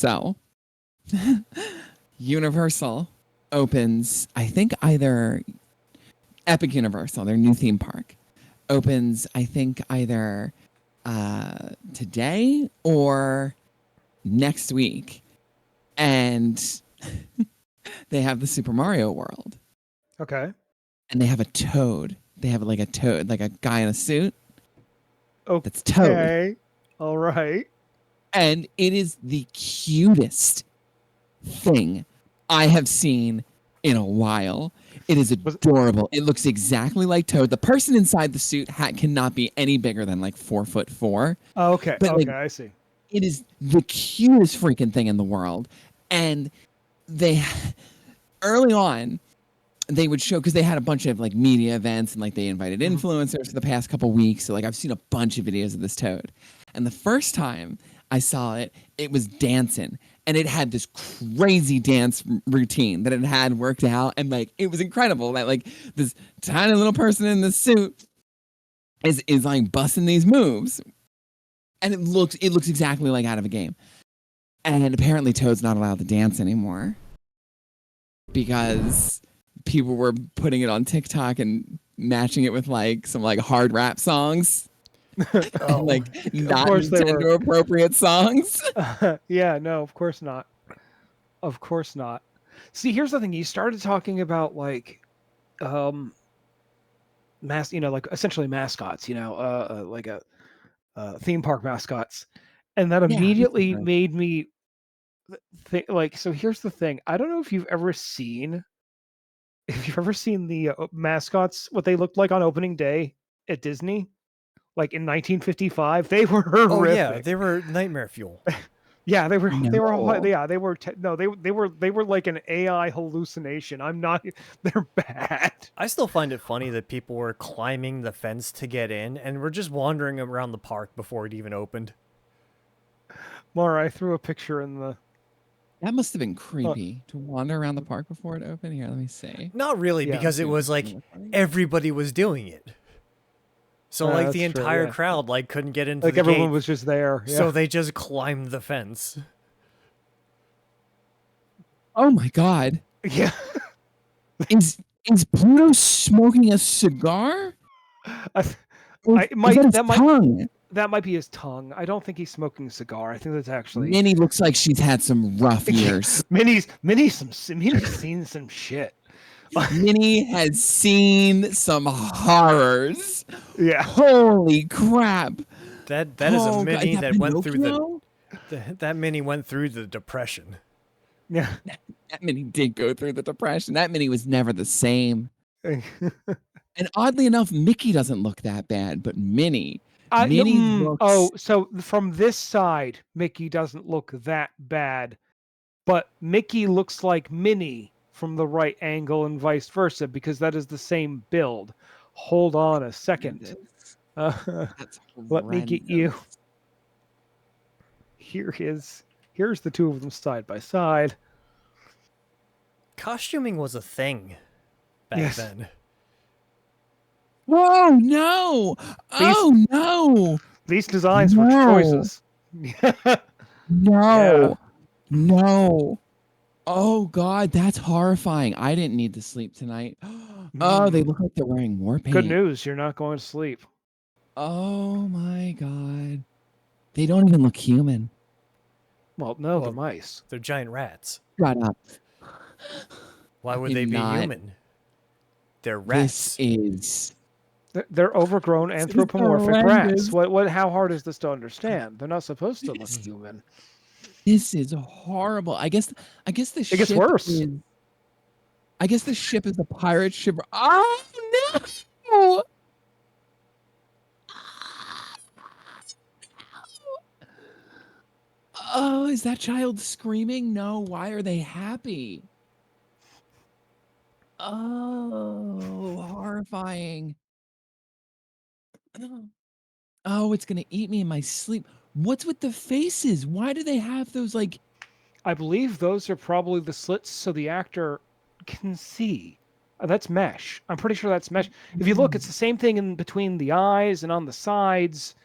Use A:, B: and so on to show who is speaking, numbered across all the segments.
A: So, Universal opens, I think either Epic Universal, their new theme park, opens, I think either today or next week. And they have the Super Mario World.
B: Okay.
A: And they have a Toad. They have like a Toad, like a guy in a suit.
B: Okay.
A: That's Toad.
B: All right.
A: And it is the cutest thing I have seen in a while. It is adorable. It looks exactly like Toad. The person inside the suit cannot be any bigger than like 4'4".
B: Oh, okay.
A: But
B: okay,
A: like,
B: I see.
A: it is the cutest freaking thing in the world. And they early on, they would show, because they had a bunch of like media events and like they invited influencers for the past couple weeks. So like I've seen a bunch of videos of this Toad. And the first time I saw it, it was dancing. And it had this crazy dance routine that it had worked out. And like it was incredible that like this tiny little person in this suit is like busting these moves. And it looks exactly like out of a game. And apparently Toad's not allowed to dance anymore because people were putting it on TikTok and matching it with like some like hard rap songs. And, like not Nintendo appropriate songs.
B: Yeah, no, of course not. Of course not. See, here's the thing. You started talking about like like essentially mascots, like a theme park mascots. And that immediately made me think like, so here's the thing. I don't know if you've ever seen the mascots, what they looked like on opening day at Disney, like in 1955. They were horrific.
C: Oh yeah, they were nightmare fuel.
B: Yeah, they were like an AI hallucination. They're bad.
C: I still find it funny that people were climbing the fence to get in and were just wandering around the park before it even opened.
B: Laura, I threw a picture in the...
A: That must have been creepy to wander around the park before it opened. Here, let me see.
C: Not really, because it was like everybody was doing it. So like the entire crowd like couldn't get into the gate.
B: Like everyone was just there. Yeah.
C: So they just climbed the fence.
A: Oh my God.
B: Yeah.
A: Is Pluto smoking a cigar?
B: That might be his tongue. I don't think he's smoking a cigar. I think that's actually...
A: Minnie looks like she's had some rough years.
B: Minnie's seen some shit.
A: Minnie has seen some horrors.
B: Yeah.
A: Holy crap.
C: That is a Minnie that went through that Minnie went through the depression.
B: Yeah.
A: That Minnie did go through the depression. That Minnie was never the same. And oddly enough, Mickey doesn't look that bad, but Minnie looks...
B: Oh, so from this side, Mickey doesn't look that bad, but Mickey looks like Minnie from the right angle and vice versa, because that is the same build. Hold on a second. Let me get you. Here's the two of them side by side.
C: Costuming was a thing back then.
A: Oh no! No!
B: These designs were choices.
A: No. Oh God, that's horrifying. I didn't need to sleep tonight. Oh, they look like they're wearing war paint.
B: Good news, you're not going to sleep.
A: Oh my God. They don't even look human.
B: Well, no, they're mice.
C: They're giant rats.
A: Shut up.
C: Why would they be human? They're rats.
B: They're overgrown anthropomorphic rats. How hard is this to understand? They're not supposed to look human.
A: This is horrible. I guess the ship
B: gets worse.
A: I guess the ship is a pirate ship. Oh no! Oh, is that child screaming? No. Why are they happy? Oh, horrifying. Oh, it's going to eat me in my sleep. What's with the faces? Why do they have those like...
B: I believe those are probably the slits so the actor can see. That's mesh. I'm pretty sure that's mesh. If you look, it's the same thing in between the eyes and on the sides.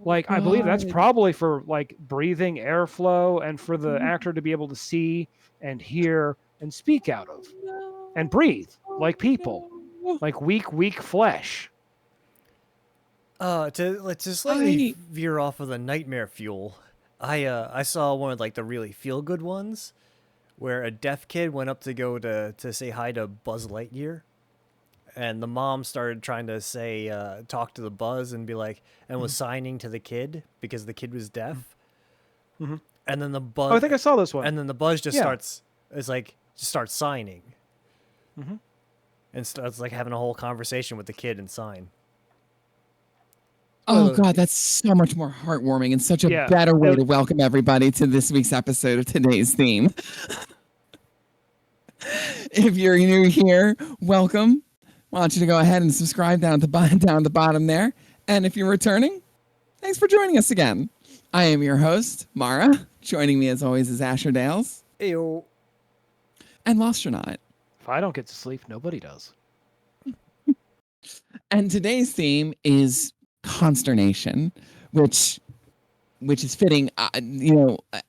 B: Like, I believe that's probably for like breathing airflow and for the actor to be able to see and hear and speak out of and breathe like people, like weak flesh.
C: To slightly veer off of the nightmare fuel, I saw one of like the really feel good ones where a deaf kid went up to go to say hi to Buzz Lightyear, and the mom started trying to say talk to the Buzz and be like, and was signing to the kid because the kid was deaf.
B: Mm-hmm.
C: And then the Buzz,
B: oh, I think I saw this one.
C: and then the Buzz just starts signing, and starts like having a whole conversation with the kid and sign.
A: Oh God, that's so much more heartwarming and such a better way to welcome everybody to this week's episode of Today's Theme. If you're new here, welcome. I want you to go ahead and subscribe down at the bottom there. And if you're returning, thanks for joining us again. I am your host, Mara. Joining me as always is Asher Dales.
C: Ew.
A: And Lostronaut.
B: If I don't get to sleep, nobody does.
A: And today's theme is consternation, which is fitting.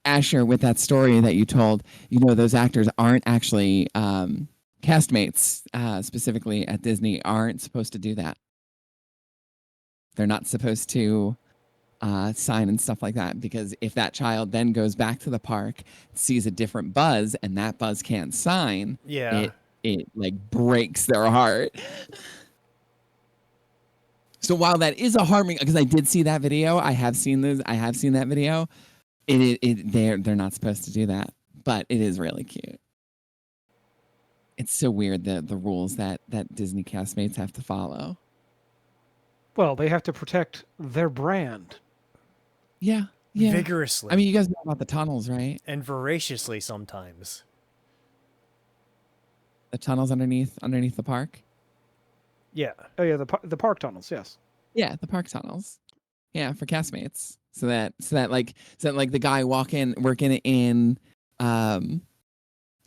A: Asher, with that story that you told, those actors aren't actually castmates, specifically at Disney, aren't supposed to do that. They're not supposed to sign and stuff like that, because if that child then goes back to the park, sees a different Buzz, and that Buzz can't sign, it like breaks their heart. So while that is a harming, because I did see that video, I have seen that video. They're not supposed to do that, but it is really cute. It's so weird the rules that Disney castmates have to follow.
B: Well, they have to protect their brand.
A: Yeah.
C: Vigorously.
A: I mean, you guys know about the tunnels, right?
C: And voraciously sometimes.
A: The tunnels underneath the park.
C: Yeah.
B: Oh yeah, the park tunnels. Yes.
A: Yeah, the park tunnels. Yeah, for castmates, so that the guy working in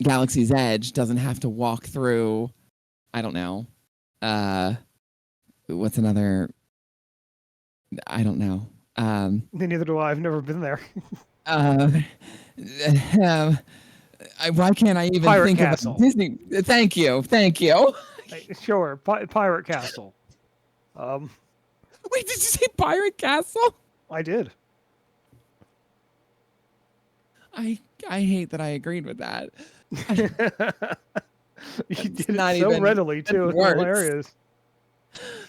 A: Galaxy's Edge doesn't have to walk through. I don't know. What's another? I don't know.
B: Neither do I. I've never been there.
A: Why can't I even
B: Pirate
A: think
B: Castle.
A: of Disney? Thank you.
B: Sure, Pirate Castle.
A: Wait, did you say Pirate Castle?
B: I did.
A: I hate that I agreed with that.
B: You did it so readily too. It's hilarious.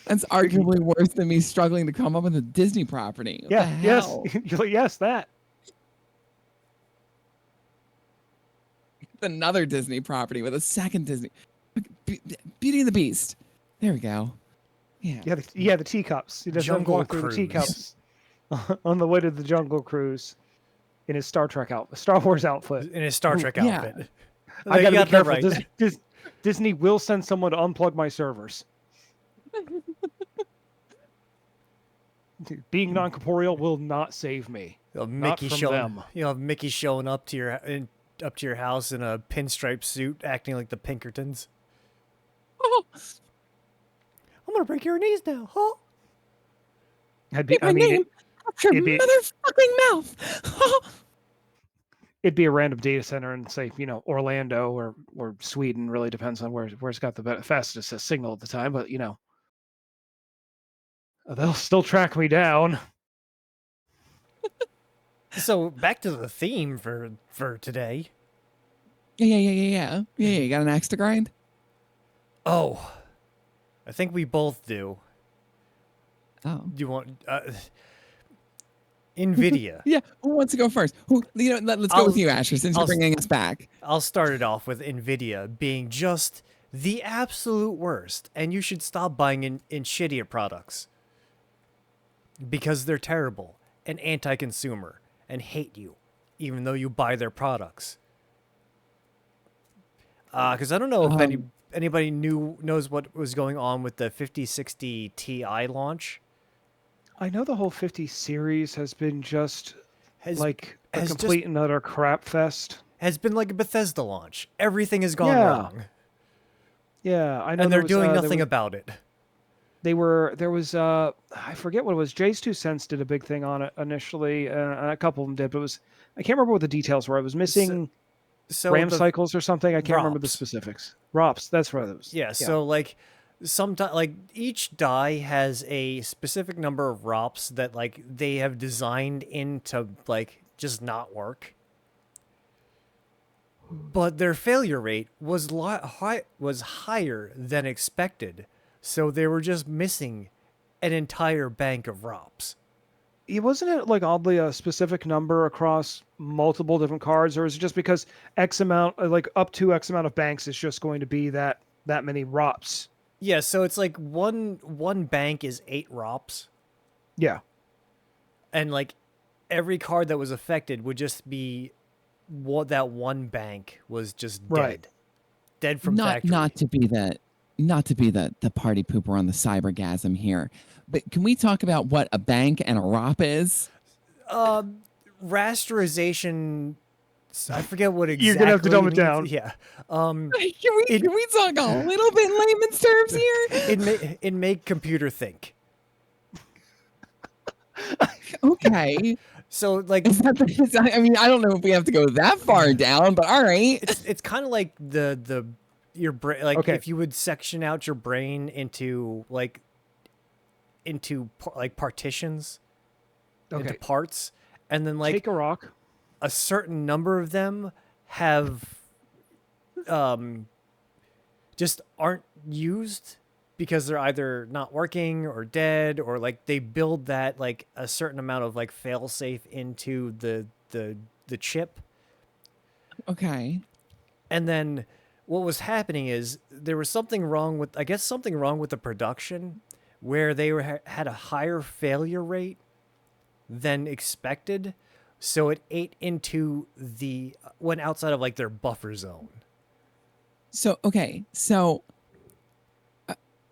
A: That's arguably worse than me struggling to come up with a Disney property. What the hell?
B: Yes, that.
A: Another Disney property with a second Disney. Beauty and the Beast. There we go. Yeah.
B: Yeah, the teacups. He does walk through the teacups on the way to the Jungle Cruise in his Star Wars outfit.
C: In his Star Trek outfit.
B: I gotta be careful. Right. Disney will send someone to unplug my servers. Being non-corporeal will not save me. Not from them.
C: You'll have Mickey showing up to your house in a pinstripe suit, acting like the Pinkertons. Oh, I'm gonna break your knees now, huh?
A: It'd be motherfucking mouth.
B: It'd be a random data center in, say, Orlando or Sweden. Really depends on where it's got the fastest signal at the time. But they'll still track me down.
C: So back to the theme for today.
A: Yeah. You got an axe to grind?
C: Oh, I think we both do.
A: Oh.
C: Do you want Nvidia?
A: Yeah. Who wants to go first? Let's go with you, Asher, since you're bringing us back.
C: I'll start it off with Nvidia being just the absolute worst, and you should stop buying in shittier products because they're terrible and anti-consumer and hate you, even though you buy their products. Because I don't know if anybody knows what was going on with the 5060 Ti launch.
B: I know the whole 50 series has been a complete and utter crap fest.
C: Has been like a Bethesda launch. Everything has gone wrong.
B: Yeah, I know.
C: And they're doing nothing about it.
B: there was I forget what it was. Jay's 2 cents did a big thing on it initially, and a couple of them did, but I can't remember what the details were. I was missing
C: So
B: RAM
C: the
B: cycles or something. I can't remember the
C: ROPS.
B: specifics. ROPS, that's right. It was.
C: Yeah, so like sometimes like each die has a specific number of ROPS that like they have designed into like just not work. But their failure rate was was higher than expected. So they were just missing an entire bank of ROPS.
B: Wasn't it like oddly a specific number across multiple different cards, or is it just because X amount, like up to X amount of banks, is just going to be that many ROPS?
C: Yeah, so it's like one bank is 8 ROPS,
B: Yeah.
C: and like every card that was affected would just be what that one bank was just dead.
B: Right.
C: Dead from
A: not
C: factory.
A: not to be the party pooper on the cybergasm here, but can we talk about what a bank and a ROP is?
C: Rasterization. I forget what exactly.
B: You're gonna have to dumb it
C: means.
B: down.
C: Yeah.
A: Can we talk a little bit in layman's terms here?
C: It make computer think.
A: Okay.
C: So like
A: I mean, I don't know if we have to go that far down, but all right.
C: it's kind of like your brain, like
B: Okay.
C: if you would section out your brain into partitions, into
B: Okay.
C: parts, and then like
B: Take a rock.
C: a certain number of them have just aren't used because they're either not working or dead, or like they build that like a certain amount of like fail safe into the chip.
A: Okay.
C: And then what was happening is there was something wrong with the production, where they had a higher failure rate than expected. So it ate into went outside of like their buffer zone.
A: So okay. So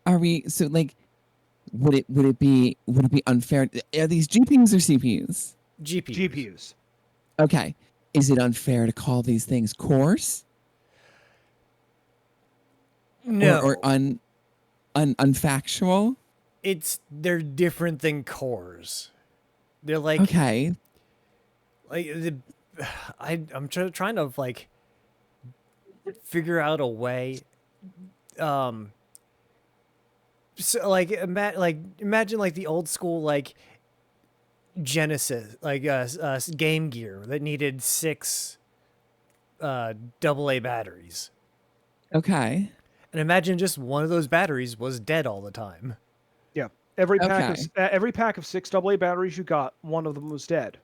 A: are we? So like, would it be unfair? Are these GPUs or CPUs?
C: GPUs.
A: Okay. Is it unfair to call these things cores?
C: No,
A: Or unfactual?
C: they're different than cores. They're like
A: Okay.
C: I'm trying to like figure out a way. So like imagine like the old school like Genesis like Game Gear that needed 6 AA batteries,
A: Okay.
C: and imagine just one of those batteries was dead all the time.
B: Yeah. Every
A: Okay.
B: pack of 6 AA batteries you got, one of them was dead.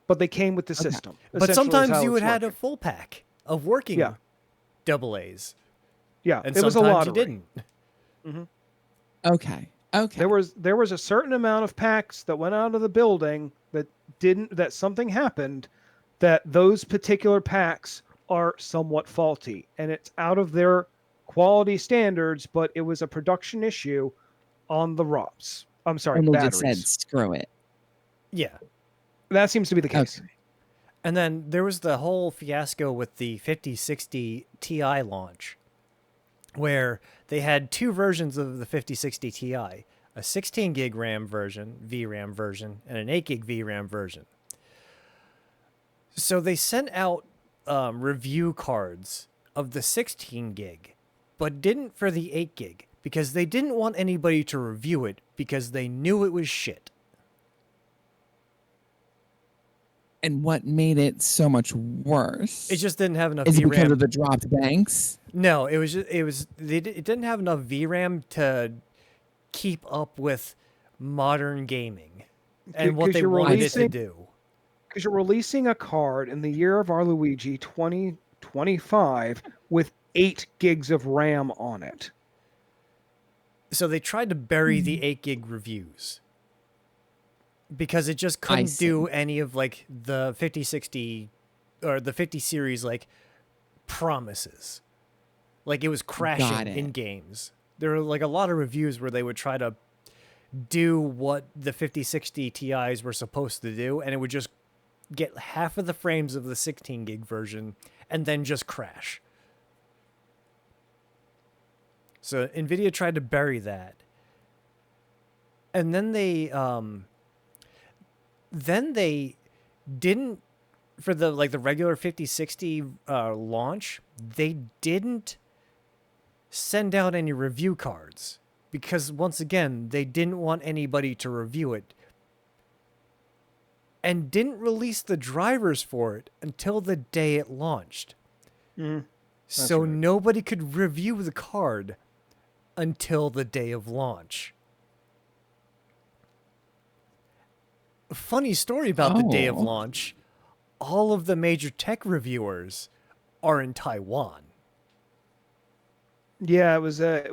B: But they came with the
A: Okay.
B: system.
C: But
B: essentially, is
C: sometimes
B: how
C: you
B: it's
C: would have a
B: working.
C: full pack of working
B: Yeah.
C: AA's,
B: Yeah,
C: and
B: it was a
C: sometimes
B: lottery.
C: you didn't.
A: Okay. Okay.
B: There was a certain amount of packs that went out of the building that something happened, that those particular packs are somewhat faulty, and it's out of their quality standards, but it was a production issue on the ROPS. I'm sorry,
A: and they
B: batteries.
A: just said screw it.
C: Yeah.
B: That seems to be the case.
A: Okay.
C: And then there was the whole fiasco with the 5060 Ti launch, where they had 2 versions of the 5060 Ti, a 16 gig RAM version, VRAM version, and an 8 gig VRAM version. So they sent out review cards of the 16 gig, but didn't for the 8 gig, because they didn't want anybody to review it because they knew it was shit.
A: And what made it so much worse?
C: It just didn't have enough
A: Is it because
C: VRAM.
A: of the dropped banks?
C: No, it didn't have enough VRAM to keep up with modern gaming and what
B: 'Cause
C: they
B: you're
C: wanted it to
B: releasing-
C: do.
B: Because you're releasing a card in the year of our Luigi 2025 with 8 gigs of RAM on it.
C: So they tried to bury the 8 gig reviews because it just couldn't
A: see.
C: do any of like the 5060 or the 50 series like promises. Like it was crashing
A: Got it.
C: in games. There were like a lot of reviews where they would try to do what the 5060 Ti's were supposed to do, and it would just get half of the frames of the 16 gig version and then just crash. So Nvidia tried to bury that. And then they didn't, for the like the regular 5060 launch, they didn't send out any review cards because once again, they didn't want anybody to review it. And didn't release the drivers for it until the day it launched. So
B: right.
C: nobody could review the card until the day of launch. Funny story about the day of
A: Oh.
C: launch. All of the major tech reviewers are in Taiwan.
B: Yeah, it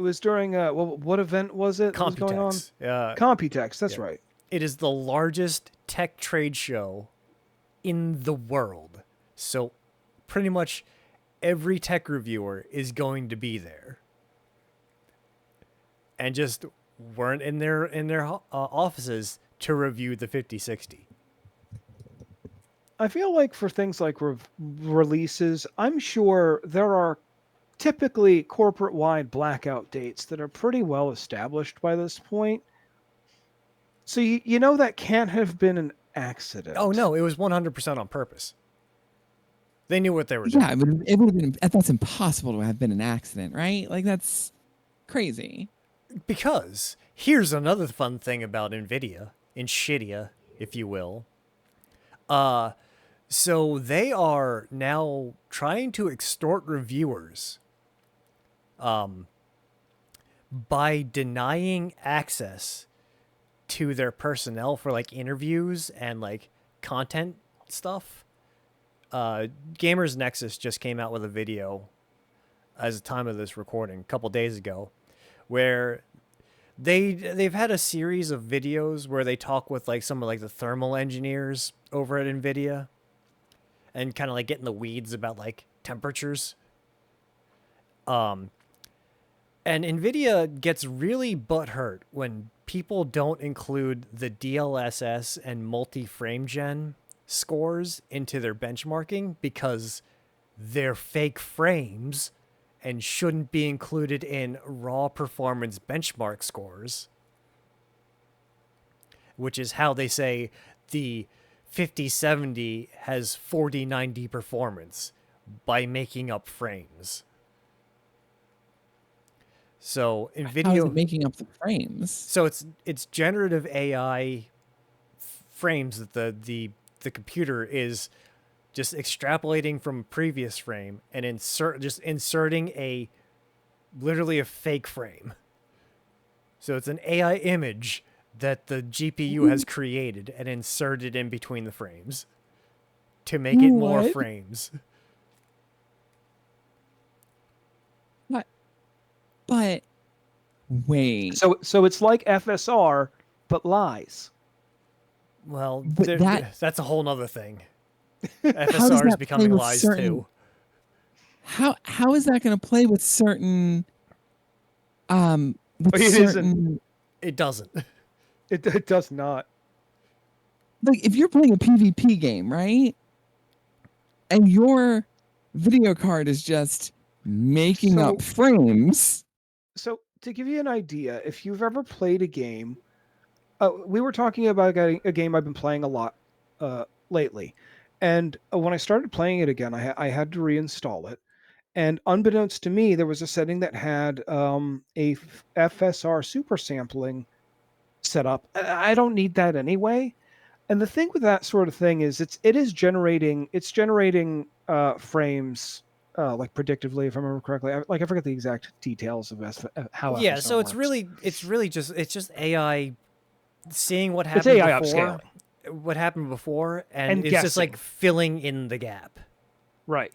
B: was during what event was it that was going on?
C: Computex.
B: Computex, that's
C: yeah.
B: right.
C: It is the largest tech trade show in the world. So pretty much every tech reviewer is going to be there. And just weren't in their offices to review the 5060.
B: I feel like for things like releases, I'm sure there are typically corporate-wide blackout dates that are pretty well established by this point. So you know that can't have been an accident.
C: Oh no, it was 100% on purpose. They knew what they were doing.
A: Yeah, it would have been. That's impossible to have been an accident, right? Like that's crazy.
C: Because here's another fun thing about Nvidia, Inshidia, if you will. So they are now trying to extort reviewers by denying access to their personnel for like interviews and like content stuff. Gamers Nexus just came out with a video as the time of this recording a couple days ago where they've had a series of videos where they talk with like some of like the thermal engineers over at Nvidia and kind of like get in the weeds about like temperatures. And Nvidia gets really butthurt when people don't include the DLSS and multi-frame gen scores into their benchmarking because they're fake frames and shouldn't be included in raw performance benchmark scores, which is how they say the 5070 has 4090 performance by making up frames. So Nvidia,
A: How is it making up the frames?
C: so it's generative AI frames that the computer is just extrapolating from a previous frame and inserting literally a fake frame. So it's an AI image that the GPU has created and inserted in between the frames to make it more
A: What?
C: frames.
A: But wait.
B: So it's like FSR, but lies.
C: Well,
A: But
C: that's a whole nother thing.
A: How does
C: FSR is
A: that
C: becoming
A: play with
C: lies
A: certain-
C: too.
A: How is that going to play with certain with
B: It isn't.
A: certain
C: It doesn't.
B: It does not.
A: like if you're playing a PvP game, right? And your video card is just making up frames.
B: So to give you an idea, if you've ever played a game, we were talking about a game I've been playing a lot lately, and when I started playing it again, I had to reinstall it, and unbeknownst to me, there was a setting that had a FSR super sampling set up. I don't need that anyway. And the thing with that sort of thing is it is generating frames like predictively, if I remember correctly. I forget the exact details of how
C: Yeah,
B: FSR
C: so it's
B: works.
C: really just AI seeing what
B: It's
C: happened
B: AI
C: before,
B: upscaling.
C: and it's just like filling in the gap.
B: Right.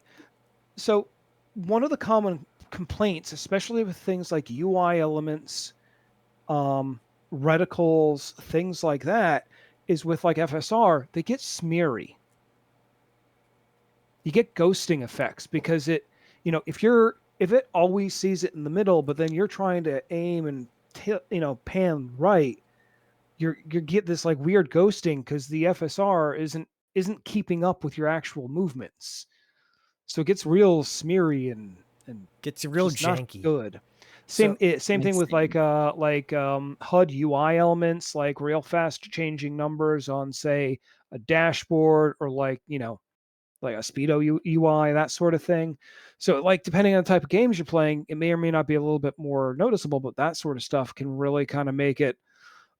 B: So one of the common complaints, especially with things like UI elements, reticles, things like that, is with like FSR, they get smeary. You get ghosting effects because if it always sees it in the middle, but then you're trying to aim and pan right, you get this like weird ghosting because the FSR isn't keeping up with your actual movements. So it gets real smeary and
C: Gets real
B: just not
C: janky.
B: good. Same
C: So
B: same thing with
A: Insane.
B: HUD UI elements, like real fast changing numbers on, say, a dashboard, or like a Speedo UI, that sort of thing. So, like, depending on the type of games you're playing, it may or may not be a little bit more noticeable, but that sort of stuff can really kind of make it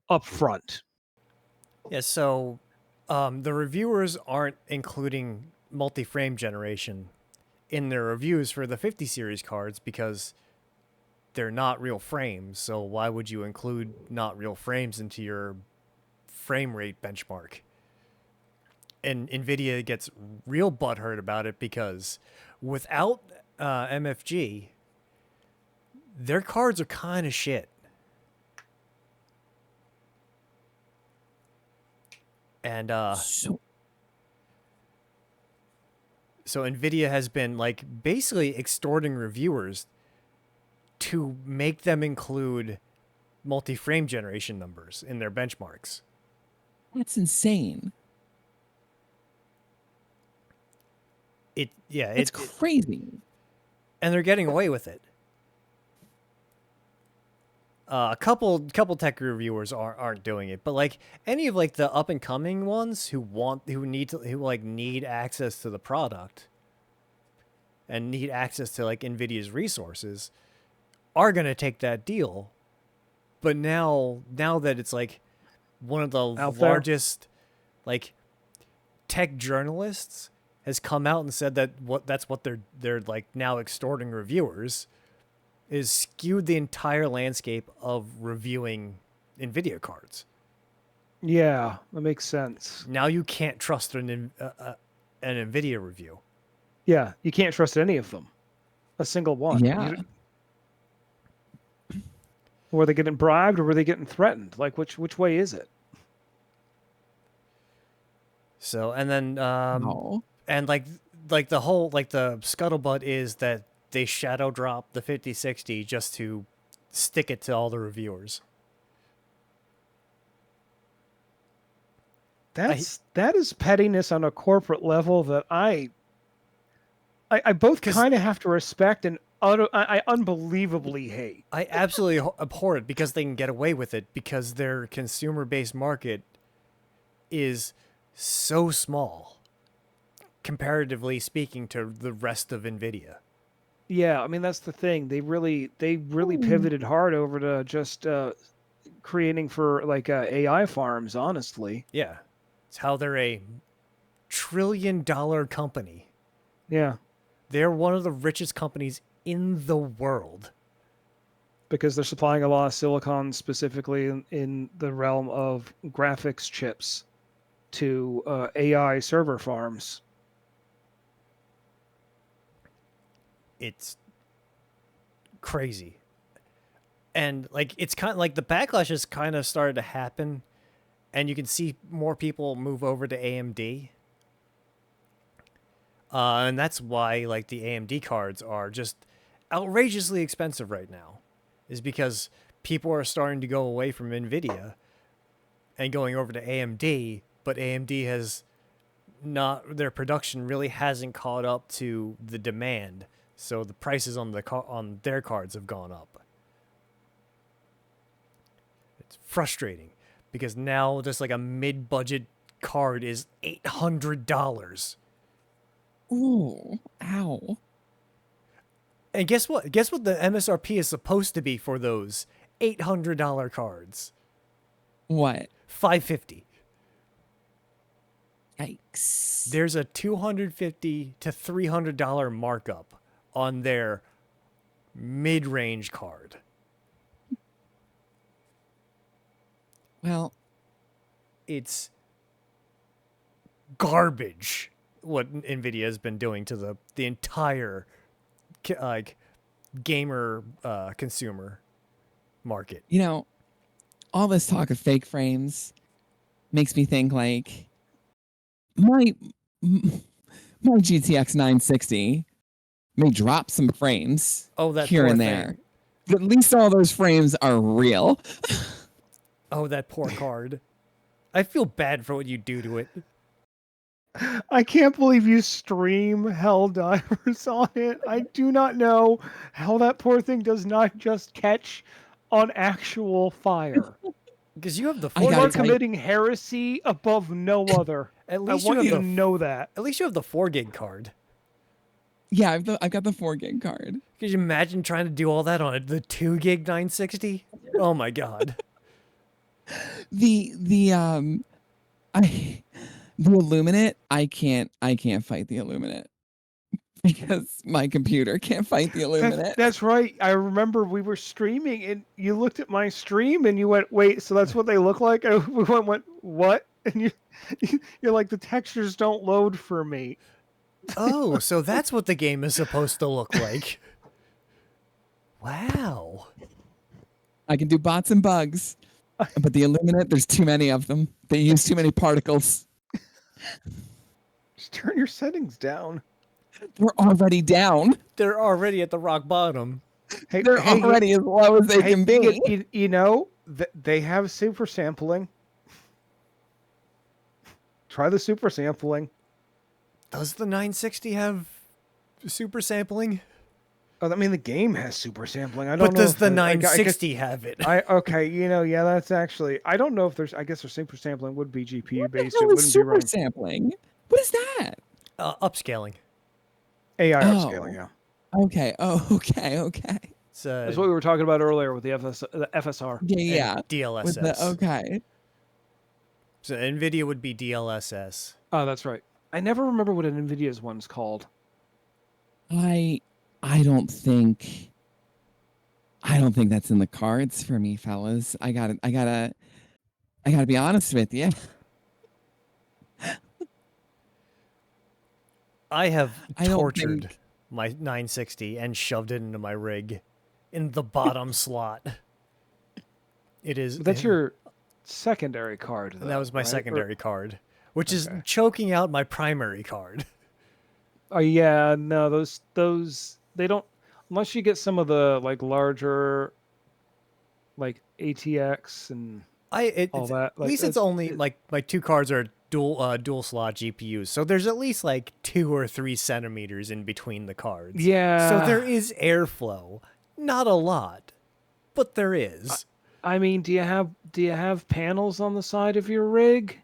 B: upfront.
C: yeah, so the reviewers aren't including multi-frame generation in their reviews for the 50 series cards because they're not real frames. So why would you include not real frames into your frame rate benchmark? And Nvidia gets real butthurt about it because without MFG, their cards are kind of shit. And
A: So
C: so Nvidia has been like basically extorting reviewers to make them include multi-frame generation numbers in their benchmarks.
A: that's insane.
C: It's
A: Crazy.
C: and they're getting away with it. A couple tech reviewers aren't doing it, but like any of like the up and coming ones who need access to the product and need access to like Nvidia's resources are gonna take that deal. But now that it's like one of the
B: Out there.
C: largest like tech journalists has come out and said that that's what they're like now extorting reviewers, is skewed the entire landscape of reviewing Nvidia cards.
B: Yeah, that makes sense.
C: Now you can't trust an Nvidia review.
B: Yeah, you can't trust any of them. A single one.
A: Yeah.
B: Were they getting bribed or were they getting threatened? Like, which way is it?
C: So and then
A: No.
C: and like the whole like the scuttlebutt is that they shadow drop the 5060 just to stick it to all the reviewers.
B: That is pettiness on a corporate level that I both kind of have to respect and I unbelievably hate.
C: I absolutely abhor it because they can get away with it because their consumer-based market is so small comparatively speaking to the rest of Nvidia.
B: Yeah, I mean that's the thing. They really pivoted hard over to just creating for like AI farms. Honestly,
C: Yeah. It's how they're a trillion-dollar company.
B: yeah,
C: They're one of the richest companies in the world.
B: because they're supplying a lot of silicon specifically in the realm of graphics chips to AI server farms.
C: It's crazy. And like it's kind of like the backlash has kind of started to happen and you can see more people move over to AMD. And that's why like the AMD cards are just outrageously expensive right now, is because people are starting to go away from Nvidia and going over to AMD, but AMD has not, their production really hasn't caught up to the demand, so the prices on on their cards have gone up. It's frustrating because now just like a mid-budget card is $800.
A: Ooh, ow.
C: And guess what? Guess what the MSRP is supposed to be for those $800 cards?
A: What?
C: $550.
A: Yikes.
C: There's a $250 to $300 markup on their mid-range card.
A: Well,
C: It's garbage what Nvidia has been doing to the entire like gamer consumer market.
A: you know, all this talk of fake frames makes me think like my GTX 960 may drop some frames
C: Oh, that
A: here
C: poor
A: and
C: thing.
A: there. But at least all those frames are real.
C: Oh, that poor card. I feel bad for what you do to it.
B: I can't believe you stream Helldivers on it. I do not know how that poor thing does not just catch on actual fire.
C: Because you have the
A: I
B: You
A: gotta
B: are
C: 4
A: tell you,
B: committing heresy above no other.
C: at
B: I
C: least you
B: want
C: have
B: you to
C: the
B: know that.
C: at least you have the 4 gig card.
A: yeah, I've got the 4 gig card.
C: Could you imagine trying to do all that on the 2 gig 960? Oh my god.
A: The I the Illuminate, I can't fight the Illuminate because my computer can't fight the Illuminate.
B: That's right. I remember we were streaming and you looked at my stream and you went, "Wait, so that's what they look like?" And we went, "What?" And you're like, "The textures don't load for me."
C: Oh, so that's what the game is supposed to look like. Wow.
A: I can do bots and bugs, but the Illuminate, there's too many of them. They use too many particles.
B: Just turn your settings down.
A: They're already down.
C: They're already at the rock bottom.
B: Hey,
A: They're already as low as they can be.
B: You know, they have super sampling. Try the super sampling.
C: Does the 960 have super sampling?
B: Oh, I mean, the game has super sampling. I don't
C: But
B: know.
C: does
B: if
C: the
B: I guess-
C: 960 have it?
B: okay, yeah, that's actually. I don't know if there's. I guess their super sampling would be GPU
A: What the
B: based.
A: hell
B: It
A: is
B: wouldn't be
A: super
B: running
A: sampling? What is that?
C: Upscaling.
B: AI
A: Oh.
B: upscaling. Yeah,
A: Okay. Oh, okay.
C: It's
B: that's what we were talking about earlier with the FSR.
A: Yeah. With
C: DLSS.
A: the, okay.
C: So Nvidia would be DLSS.
B: Oh, that's right. I never remember what an Nvidia's one's called.
A: I don't think that's in the cards for me, fellas. I gotta be honest with you.
C: I have
A: I don't
C: tortured
A: think-
C: my 960 and shoved it into my rig in the bottom slot. It is.
B: But that's your secondary card.
C: And that was my
B: right?
C: secondary card, which is
B: Okay.
C: choking out my primary card.
B: Oh yeah, no, those they don't unless you get some of the like larger, like ATX and all that.
C: At least it's only like my 2 cards are dual slot GPUs, so there's at least like 2 or 3 centimeters in between the cards.
B: Yeah.
C: So there is airflow, not a lot, but there is.
B: I mean, do you have panels on the side of your rig?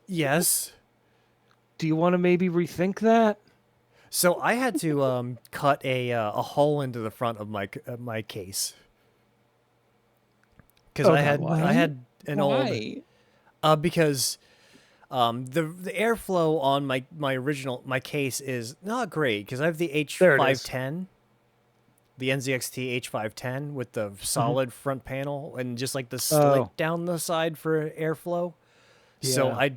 C: Yes.
B: Do you want to maybe rethink that?
C: So I had to cut a hole into the front of my case because
B: Okay,
C: I had an
A: Why?
C: old because the airflow on my original case is not great because I have the
B: There it is.
C: H510, the NZXT H510 with the solid front panel and just like the slit down the side for airflow. So
B: Yeah.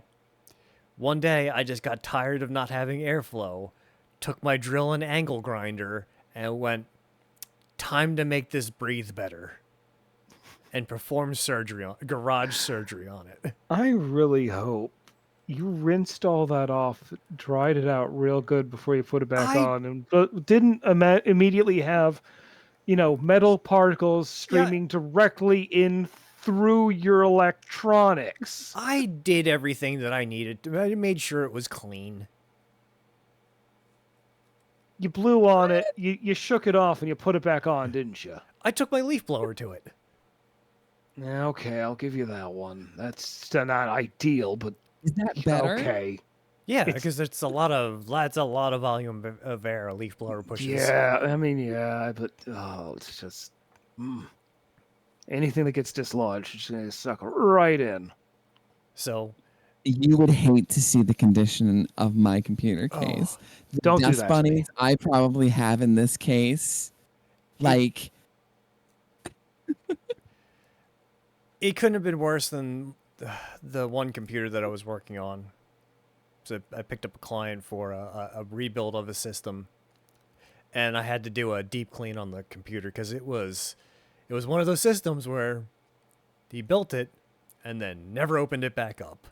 C: one day I just got tired of not having airflow, took my drill and angle grinder and went, time to make this breathe better, and perform garage surgery on it.
B: I really hope you rinsed all that off, dried it out real good before you put it back on, and didn't immediately have, metal particles streaming directly in through your electronics.
C: I did everything that I needed. I made sure it was clean.
B: You blew on it, you shook it off, and you put it back on, didn't you?
C: I took my leaf blower to it.
B: Okay, I'll give you that one. That's not ideal, but
A: Is that better?
B: okay.
C: Yeah, because it's a lot of volume of air a leaf blower pushes.
B: Yeah, I mean, yeah, but it's just anything that gets dislodged, it's gonna suck right in.
C: So
A: You would hate to see the condition of my computer case. The
B: don't do
A: dust
B: that to me.
A: bunnies I probably have in this case, like
C: it couldn't have been worse than the one computer that I was working on. So I picked up a client for a rebuild of a system, and I had to do a deep clean on the computer because it was one of those systems where he built it and then never opened it back up.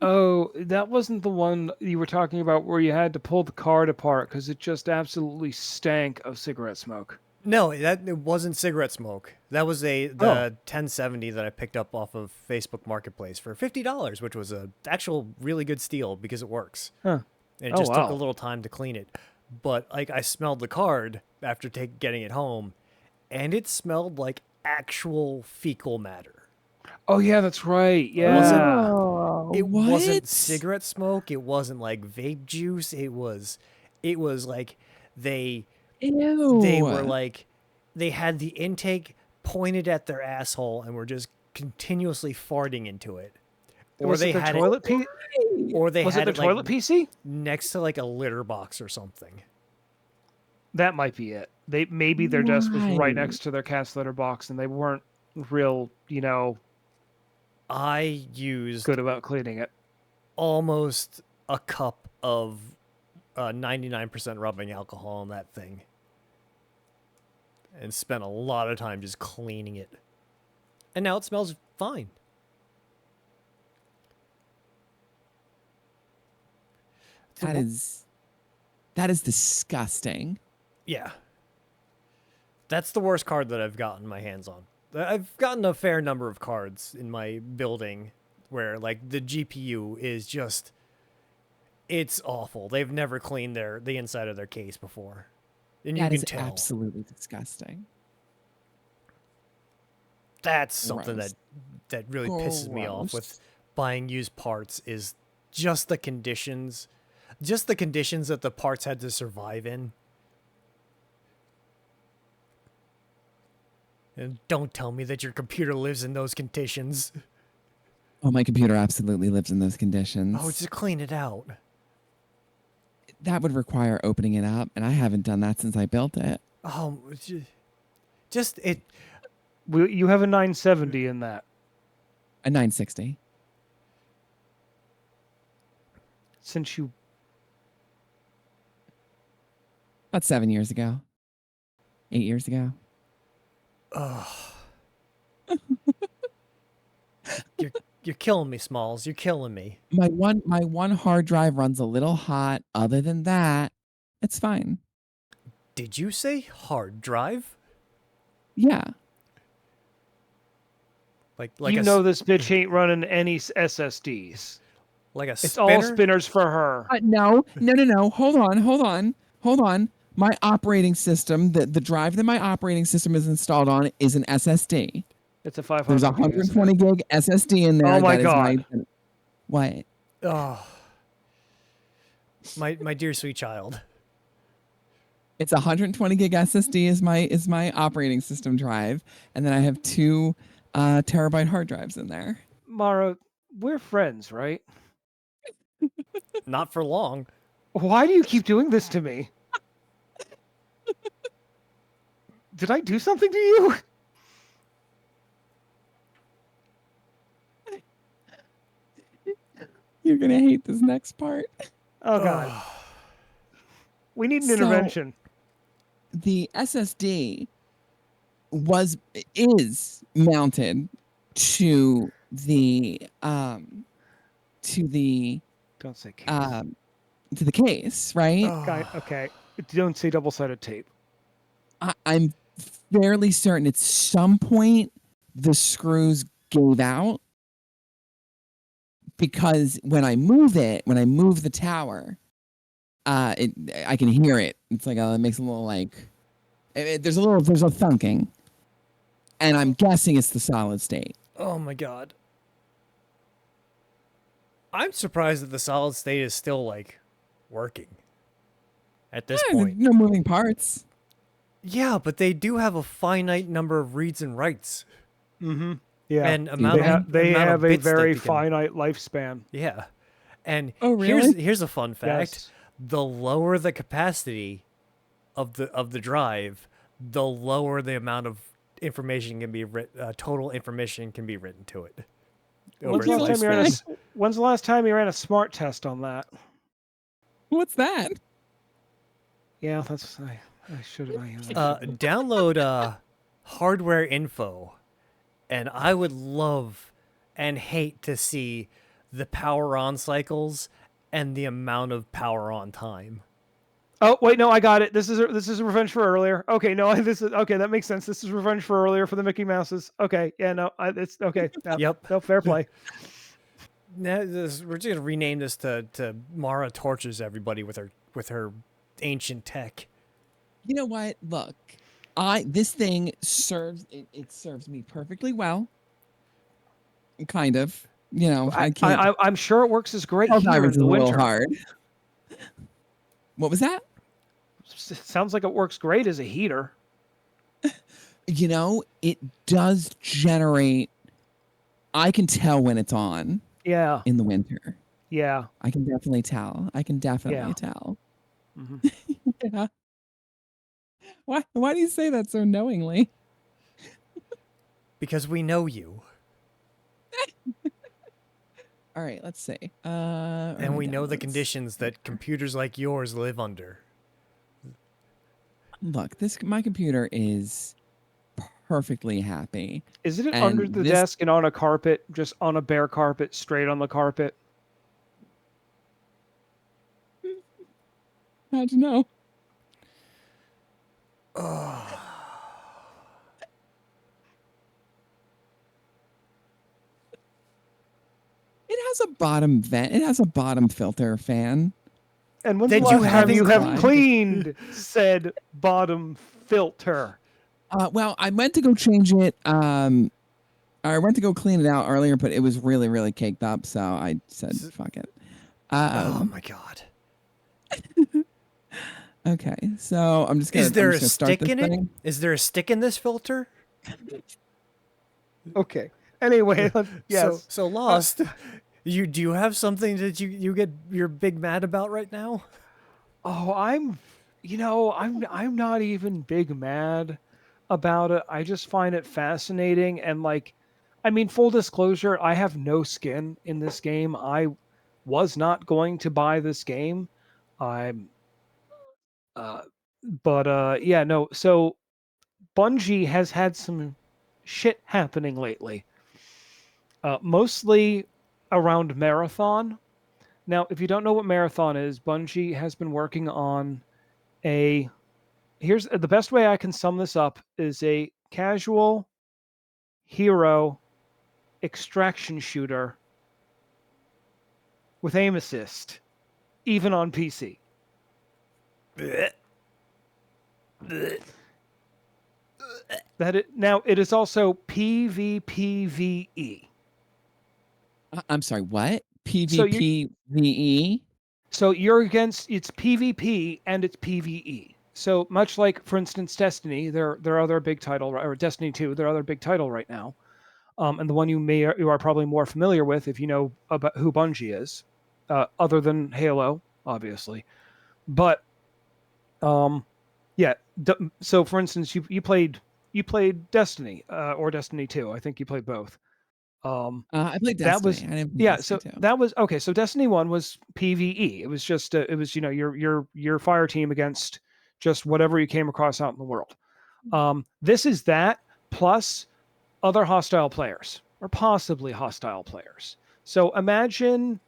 B: Oh, that wasn't the one you were talking about where you had to pull the card apart because it just absolutely stank of cigarette smoke.
C: No, it wasn't cigarette smoke. That was the 1070 that I picked up off of Facebook Marketplace for $50, which was a actual really good steal because it works.
B: Huh.
C: And it
B: Oh,
C: just took a
B: wow.
C: little time to clean it. But like I smelled the card after getting it home, and it smelled like actual fecal matter.
B: Oh yeah, that's right.
C: wasn't-
B: Yeah.
A: Oh,
C: It wasn't
A: what?
C: cigarette smoke. It wasn't like vape juice. It was like they were
A: Ew.
C: like they had the intake pointed at their asshole and were just continuously farting into it. Or
B: Was
C: they
B: it their
C: had
B: toilet
C: it, or they
B: Was
C: had
B: it their
C: it
B: toilet
C: like
B: PC?
C: next to like a litter box or something.
B: That might be it. Maybe their desk was right
A: Why?
B: next to their cat's litter box, and they weren't real,
C: I used
B: good about cleaning it.
C: almost a cup of 99% rubbing alcohol on that thing and spent a lot of time just cleaning it. And now it smells fine.
A: That is disgusting.
C: Yeah. That's the worst card that I've gotten my hands on. I've gotten a fair number of cards in my building where like the GPU is just it's awful. They've never cleaned the inside of their case before. And
A: That
C: you
A: is
C: can tell.
A: absolutely disgusting.
C: That's something
A: Gross.
C: that really pisses me off with
A: Gross.
C: buying used parts is just the conditions. Just the conditions that the parts had to survive in. And don't tell me that your computer lives in those conditions.
A: Oh, my computer absolutely lives in those conditions.
C: Oh, just clean it out.
A: That would require opening it up, and I haven't done that since I built it.
C: Oh, just it.
B: You have a 970 in that.
A: A 960.
B: Since you
A: About 7 years ago. 8 years ago.
C: You're killing me, Smalls. You're killing me.
A: My one hard drive runs a little hot. Other than that, it's fine.
C: Did you say hard drive?
A: Yeah.
C: Like
B: you know this bitch ain't running any SSDs.
C: like a
B: It's
C: spinner?
B: all spinners for her.
A: No. Hold on. My operating system, the drive that my operating system is installed on is an SSD.
B: It's a 500.
A: There's a 120 gig SSD in there.
B: Oh my
A: that is
B: God.
A: What?
C: Oh, my dear sweet child.
A: It's 120 gig SSD is my operating system drive, and then I have 2 terabyte hard drives in there.
B: Mara, we're friends, right?
C: Not for long.
B: Why do you keep doing this to me? Did I do something to you?
A: You're gonna hate this next part.
B: Oh God. We need an intervention.
A: The SSD is mounted to the
B: Don't say case.
A: to the case, right?
B: Okay. Don't say double-sided tape.
A: I'm fairly certain at some point the screws gave out, because when I move the tower, I can hear it. It's like it makes a little like there's a thunking, and I'm guessing it's the solid state.
C: Oh my God. I'm surprised that the solid state is still like working at this point.
A: No moving parts.
C: Yeah, but they do have a finite number of reads and writes.
B: Mm-hmm. Yeah.
C: And amount
B: they
C: amount of
B: have a
C: bits that
B: very
C: they can-
B: finite lifespan.
C: Yeah. And
A: Oh, really?
C: here's a fun fact.
B: Yes.
C: The lower the capacity of the drive, the lower the amount of information can be total information can be written to it.
B: When's
C: over
B: the,
C: its
B: last time you ran
C: lifespan.
B: when's the last time you ran a smart test on that?
A: What's that?
B: Yeah, that's I should have.
C: Download hardware info, and I would love and hate to see the power on cycles and the amount of power on time.
B: Oh wait, no, I got it. This is revenge for earlier. Okay, no, this is okay. That makes sense. This is revenge for earlier for the Mickey Mouses. Okay, yeah, no, it's okay. No,
C: Yep.
B: no, fair play.
C: We're just gonna rename this to Mara tortures everybody with her ancient tech.
A: You know what? Look, this thing serves it serves me perfectly well. Kind of. You know, I can't.
B: I'm sure it works as great here
A: Alzheimer's
B: in
A: is
B: the
A: a little
B: winter.
A: hard. What was that?
B: Sounds like it works great as a heater.
A: You know, it does generate. I can tell when it's on
B: Yeah,
A: in the winter.
B: yeah,
A: I can definitely tell. I can
B: yeah.
A: definitely tell.
B: hmm
A: Yeah. Why do you say that so knowingly?
C: Because we know you.
A: All right, let's see.
C: And we know the conditions that computers like yours live under.
A: Look, my computer is perfectly happy.
B: Isn't it
A: And
B: under the
A: this
B: desk and on a carpet, just on a bare carpet, straight on the carpet?
A: how'd you know? It has a bottom vent. It has a bottom filter fan.
B: And when's
C: Did
B: the
C: you
B: last
C: have
B: time you have
A: inclined?
B: cleaned said bottom filter?
A: Well, I went to go change it. I went to go clean it out earlier, but it was really, really caked up. So I said, "Fuck it."
C: Oh my god.
A: Okay, so I'm just gonna.
C: Is there
A: I'm
C: a
A: just gonna start
C: stick in
A: this
C: it?
A: thing.
C: Is there a stick in this filter?
B: Okay. Anyway, yes.
C: So Lost. Do you have something that you're big mad about right now?
B: Oh, I'm not even big mad about it. I just find it fascinating and like, I mean, full disclosure, I have no skin in this game. I was not going to buy this game. I'm uh but yeah, no. So Bungie has had some shit happening lately. Mostly around Marathon. Now, if you don't know what Marathon is, Bungie has been working on a here's the best way I can sum this up is a casual hero extraction shooter with aim assist, even on PC. Now it is also PvPvE.
A: I'm sorry. What?
B: So you
A: PvPVE?
B: so you're against it's PvP and it's PvE. So much like, for instance, Destiny, their other big title, or Destiny 2, their other big title right now, and the one you are probably more familiar with if you know about who Bungie is, other than Halo, obviously. But yeah. So for instance, you played Destiny or Destiny 2. I think you played both.
A: I played
B: That
A: Destiny.
B: was
A: I didn't play
B: yeah.
A: Destiny
B: So
A: too.
B: that was okay. So Destiny 1 was PVE. It was just it was your fire team against just whatever you came across out in the world. This is that plus other hostile players or possibly hostile players. So imagine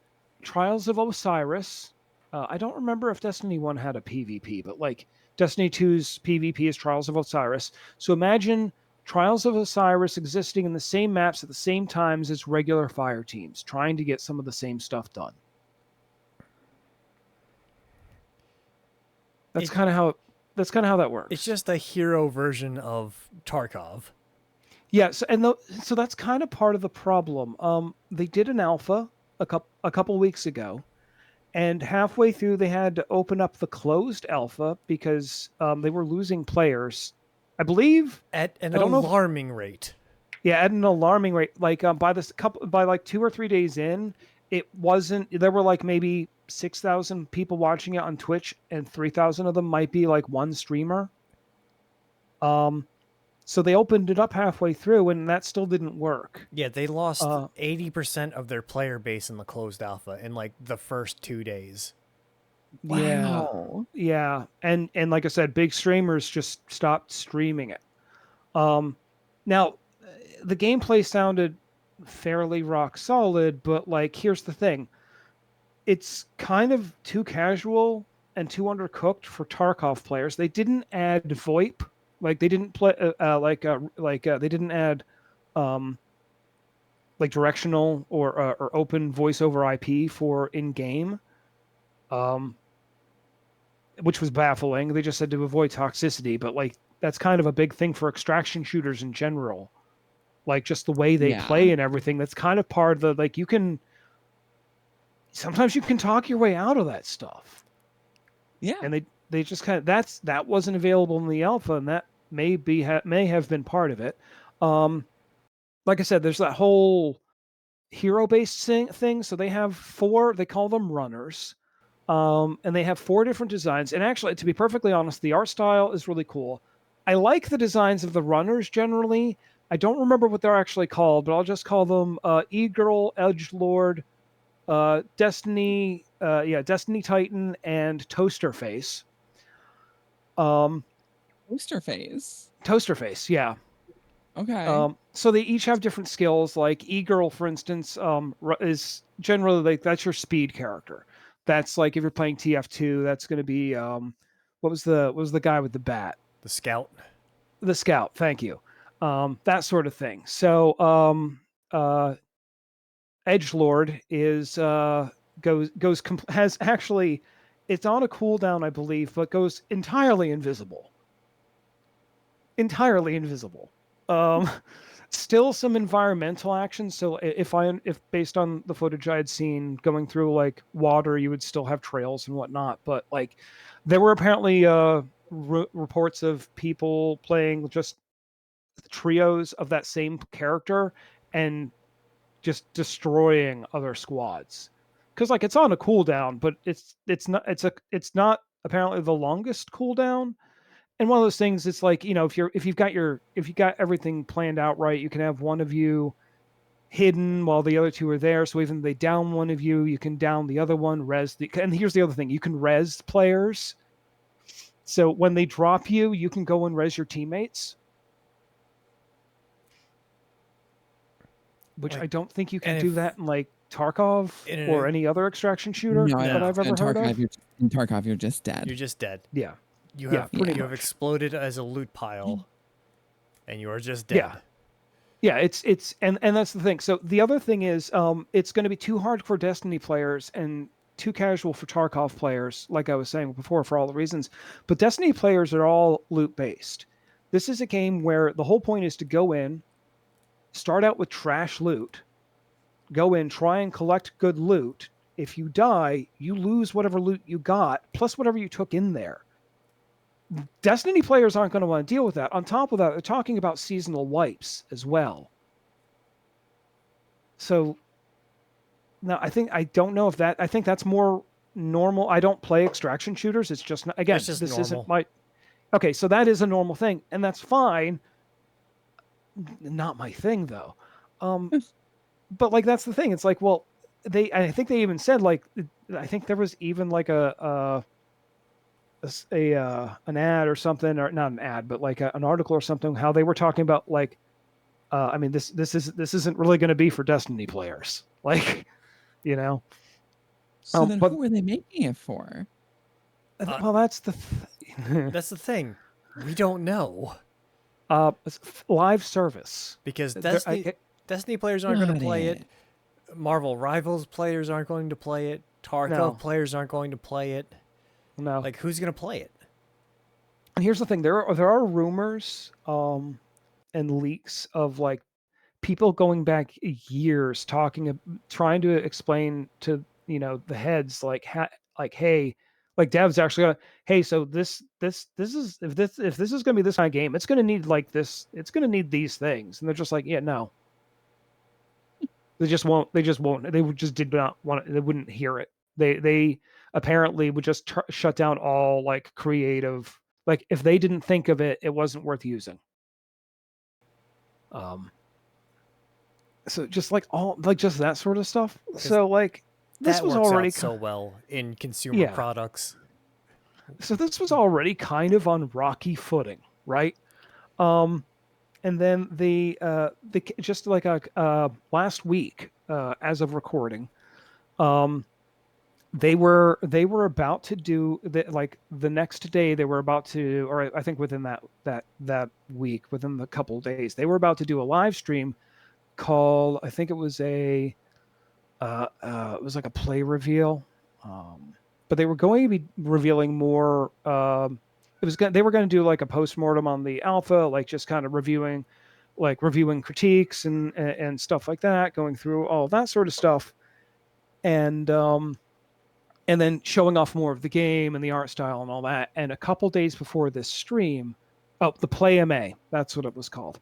B: Trials of Osiris. I don't remember if Destiny 1 had a PvP, but like Destiny 2's PvP is Trials of Osiris. So imagine Trials of Osiris existing in the same maps at the same times as regular fire teams, trying to get some of the same stuff done. That's kind of how that works.
C: It's just a hero version of Tarkov.
B: Yes, so that's kind of part of the problem. They did an alpha a couple weeks ago, and halfway through they had to open up the closed alpha because they were losing players. I believe
C: At an
B: I don't know.
C: alarming rate.
B: Yeah, at an alarming rate. Like by like 2 or 3 days in, it wasn't. There were like maybe 6,000 people watching it on Twitch, and 3,000 of them might be like one streamer. So they opened it up halfway through, and that still didn't work.
C: Yeah, they lost 80% of their player base in the closed alpha in like the first 2 days.
A: Wow.
B: Yeah, and like I said, big streamers just stopped streaming it. Now, the gameplay sounded fairly rock solid, but like here's the thing: it's kind of too casual and 2 Undercooked for Tarkov players. They didn't add VoIP, like they didn't play they didn't add like directional or open voice over IP for in game, which was baffling. They just said to avoid toxicity, but like that's kind of a big thing for extraction shooters in general. Like just the way they
A: Yeah.
B: play and everything. That's kind of part of the like sometimes you can talk your way out of that stuff.
A: Yeah.
B: And they just kind of that wasn't available in the alpha, and that may have been part of it. Like I said, there's that whole hero-based thing. So they have 4. They call them runners, and they have 4 different designs. And actually, to be perfectly honest, the art style is really cool. I like the designs of the runners generally. I don't remember what they're actually called, but I'll just call them E-Girl, Edgelord, Destiny, Destiny Titan, and Toaster Face.
A: Poster face.
B: Toaster Face, yeah.
A: Okay.
B: So they each have different skills. Like E-Girl, for instance, is generally like that's your speed character. That's like if you're playing TF2, that's going to be what was the guy with the bat?
C: The scout.
B: The scout. Thank you. That sort of thing. So Edgelord is has actually it's on a cooldown, I believe, but goes entirely invisible. Entirely invisible. Still some environmental action. So if based on the footage I had seen going through like water, you would still have trails and whatnot. But like there were apparently reports of people playing just trios of that same character and just destroying other squads. Because like it's on a cooldown, but it's not apparently the longest cooldown. And one of those things, it's like, if you've got everything planned out right, you can have one of you hidden while the other 2 are there. So even if they down one of you, you can down the other one, and here's the other thing, you can res players. So when they drop you, you can go and res your teammates. Which I don't think you can do that in like Tarkov or any other extraction shooter that I've ever heard of.
A: In Tarkov, you're just dead.
C: You're just dead.
B: Yeah.
C: You have
B: pretty
C: you have
B: much.
C: exploded as a loot pile, and you are just dead.
B: Yeah, it's and that's the thing. So the other thing is, it's going to be too hard for Destiny players and too casual for Tarkov players, like I was saying before, for all the reasons. But Destiny players are all loot based. This is a game where the whole point is to go in, start out with trash loot, go in, try and collect good loot. If you die, you lose whatever loot you got, plus whatever you took in there. Destiny players aren't going to want to deal with that. On top of that, they're talking about seasonal wipes as well. So now I don't know if I think that's more normal. I don't play extraction shooters. It's just not, again, this normal. Isn't my, okay, so that is a normal thing and that's fine. Not my thing though. But like, that's the thing. It's like, well, I think they even said like, I think there was even like an ad or something, or not an ad, but like an article or something, how they were talking about like, I mean, this isn't really going to be for Destiny players, like,
A: So then, who are they making it for?
B: Well, that's the
C: that's the thing. We don't know.
B: Live service,
C: because Destiny players aren't going to play it. Marvel Rivals players aren't going to play it. Tarkov players aren't going to play it.
B: No.
C: Like, who's going to play it?
B: And here's the thing. There are rumors and leaks of, like, people going back years trying to explain to, the heads, like, hey, like devs actually go, hey, so this is, if this is going to be this kind of game, it's going to need like this, it's going to need these things. And they're just like, yeah, no. They just won't. They just did not want it. They wouldn't hear it. They apparently would just shut down all like creative. Like if they didn't think of it, it wasn't worth using. So just like just that sort of stuff. So like this was already
C: so well in consumer products.
B: So this was already kind of on rocky footing, right? And then the just like last week, as of recording, they were about to do like the next day they were about to, or I think within that week, within the couple of days, they were about to do a live stream called, I think it was it was like a play reveal, but they were going to be revealing more. They were going to do like a postmortem on the alpha, like just kind of reviewing critiques and stuff like that, going through all that sort of stuff, and then showing off more of the game and the art style and all that. And a couple days before this stream, oh, the Play MA, that's what it was called.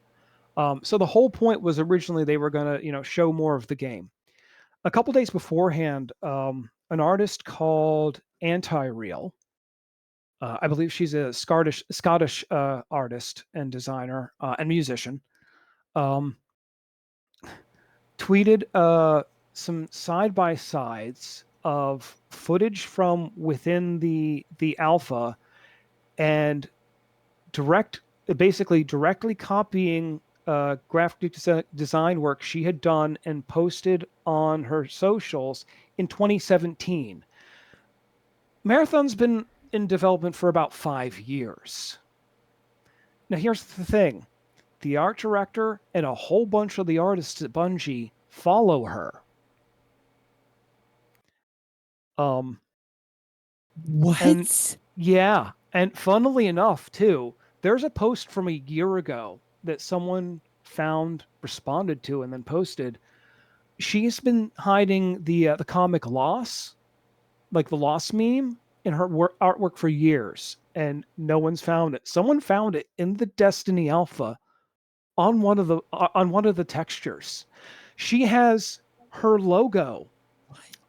B: So the whole point was originally they were going to, show more of the game. A couple days beforehand, an artist called Anti-Real, I believe she's a Scottish artist and designer and musician, um, tweeted some side by sides of footage from within the alpha and basically directly copying graphic design work she had done and posted on her socials in 2017. Marathon's been in development for about 5 years. Now, here's the thing. The art director and a whole bunch of the artists at Bungie follow her.
A: What?
B: And, yeah. And funnily enough, too, there's a post from a year ago that someone responded to, and then posted. She's been hiding the comic Loss, like the Loss meme, in her artwork for years, and no one's found it. Someone found it in the Destiny Alpha on one of the textures. She has her logo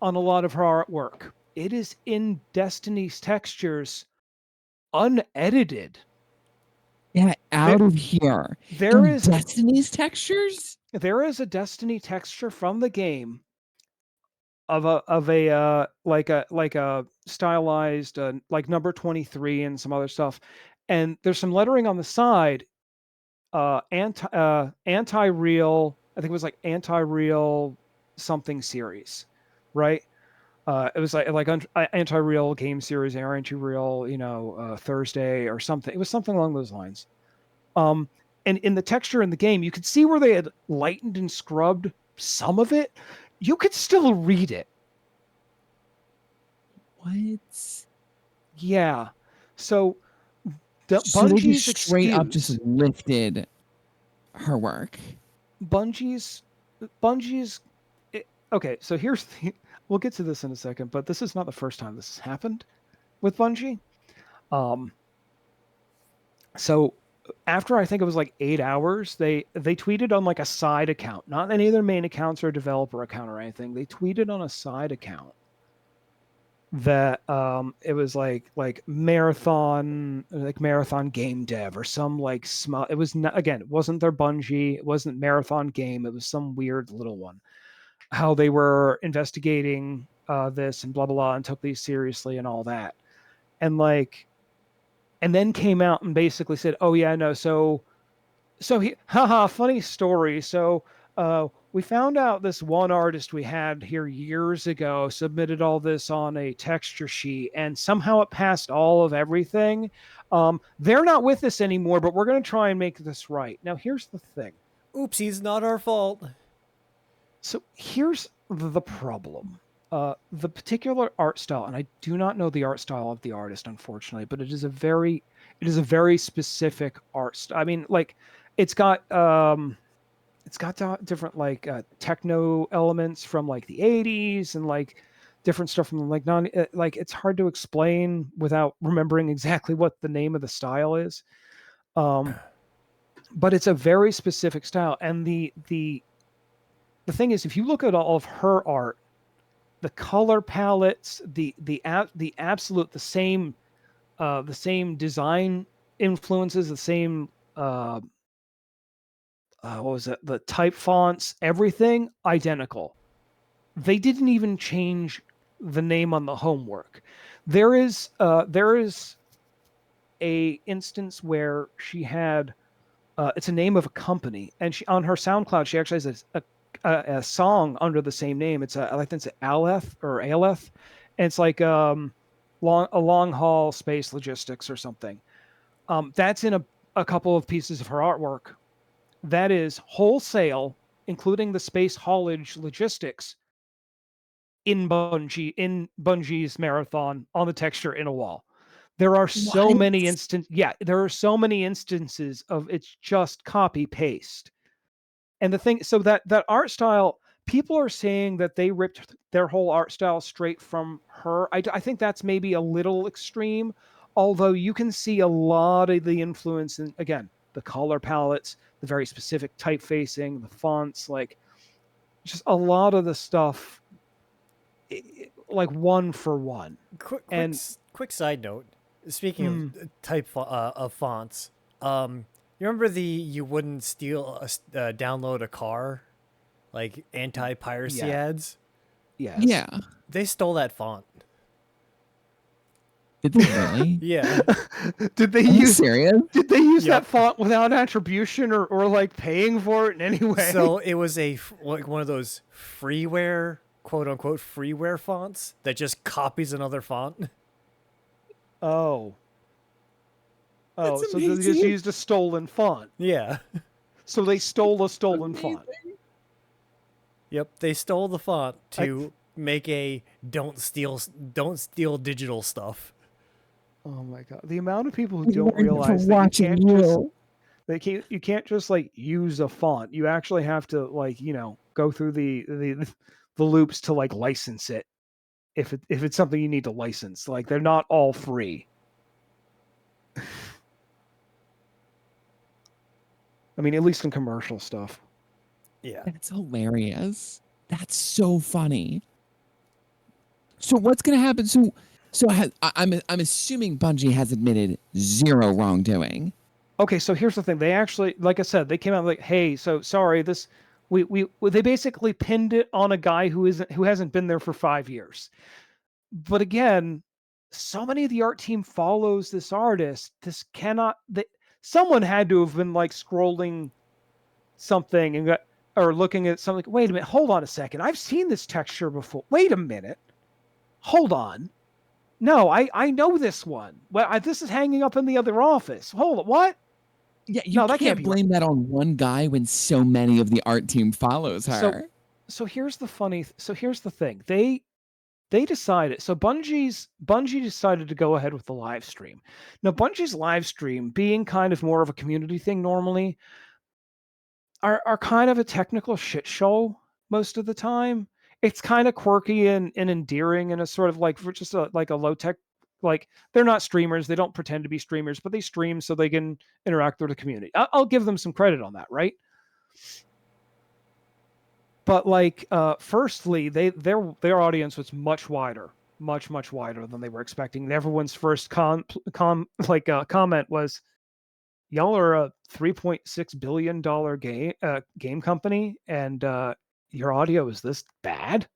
B: on a lot of her artwork. It is in Destiny's textures, unedited.
A: Get out of here.
B: There is
A: Destiny's textures?
B: There is a Destiny texture from the game of a like a stylized like number 23 and some other stuff, and there's some lettering on the side, anti-real, I think it was like anti-real something series, right? It was like anti-real game series or anti-real Thursday or something. It was something along those lines. And in the texture in the game, you could see where they had lightened and scrubbed some of it. You could still read it.
A: What?
B: Yeah. So
A: So they
B: Bungie's
A: just straight up
B: excuse,
A: just lifted her work.
B: Bungie's okay, so we'll get to this in a second, but this is not the first time this has happened with Bungie. So after I think it was like 8 hours, they tweeted on like a side account, not any of their main accounts or developer account or anything. They tweeted on a side account that it was like marathon game dev or some like small. It was not, again, it wasn't their Bungie, it wasn't Marathon Game, it was some weird little one. How they were investigating this and blah blah blah and took these seriously and all that, and then came out and basically said, "Oh yeah, no, so haha, funny story. So we found out this one artist we had here years ago submitted all this on a texture sheet, and somehow it passed all of everything. They're not with us anymore, but we're going to try and make this right." Now, here's the thing.
C: Oopsies, not our fault.
B: So here's the problem. The particular art style, and I do not know the art style of the artist, unfortunately, but it is a very specific art style. I mean, like, it's got different like techno elements from like the 80s and like different stuff from like like it's hard to explain without remembering exactly what the name of the style is. But it's a very specific style, and the thing is, if you look at all of her art, the color palettes, the absolute the same design influences, the same what was it? The type fonts, everything identical. They didn't even change the name on the homework. There is a instance where she had it's a name of a company, and she on her SoundCloud she actually has a song under the same name. It's I think it's Aleph or Aleph, And it's like a long haul space logistics or something. That's in a couple of pieces of her artwork. That is wholesale, including the space haulage logistics in Bungie's marathon on the texture in a wall. There are so
A: What?
B: many there are so many instances of it's just copy paste. And the thing, so that art style, people are saying that they ripped their whole art style straight from her. I think that's maybe a little extreme, although you can see a lot of the influence in, again, the color palettes, the very specific typefacing, the fonts, like just a lot of the stuff, like one for one.
C: Quick side note. Speaking
B: Mm.
C: of of fonts, you remember you wouldn't download a car, like anti-piracy
B: Yeah.
C: ads?
B: Yes.
A: Yeah.
C: They stole that font.
A: Did they really?
C: Yeah.
B: Did they
A: Are you
B: use
A: serious?
B: Did they use
C: Yep.
B: that font without attribution or like paying for it in any way?
C: So it was like one of those freeware, quote unquote, freeware fonts that just copies another font.
B: Oh. Oh,
A: That's
B: so they just
A: amazing.
B: used a stolen font.
C: Yeah.
B: So they stole a stolen font.
A: Amazing.
C: Yep. They stole the font to make a don't steal digital stuff.
B: Oh my god. The amount of people who
A: We
B: don't
A: learned
B: realize
A: from
B: that
A: watching
B: you can't just like use a font. You actually have to like, go through the loops to like license it if it's something you need to license. Like they're not all free. I mean, at least in commercial stuff.
C: Yeah.
A: That's hilarious. That's so funny. So what's gonna happen? I'm assuming Bungie has admitted zero wrongdoing.
B: Okay, so here's the thing. They actually, like I said, they came out like, "Hey, so sorry, this they basically pinned it on a guy who hasn't been there for 5 years." But again, so many of the art team follows this artist. Someone had to have been like scrolling something or looking at something. Wait a minute, hold on a second. I've seen this texture before. Wait a minute. Hold on. No, I know this one. Well, this is hanging up in the other office. Hold on, what?
A: Yeah, you
B: No, that can't
A: can't
B: be right.
A: blame that on one guy when so many of the art team follows her.
B: So here's the thing. They decided. So Bungie decided to go ahead with the live stream. Now Bungie's live stream, being kind of more of a community thing normally, are kind of a technical shit show most of the time. It's kind of quirky and endearing and a sort of like just like a low tech, like they're not streamers, they don't pretend to be streamers, but they stream so they can interact with the community. I'll give them some credit on that, right? But like firstly, their audience was much wider, much wider than they were expecting. And everyone's first comment was, y'all are a $3.6 billion game company, and your audio is this bad?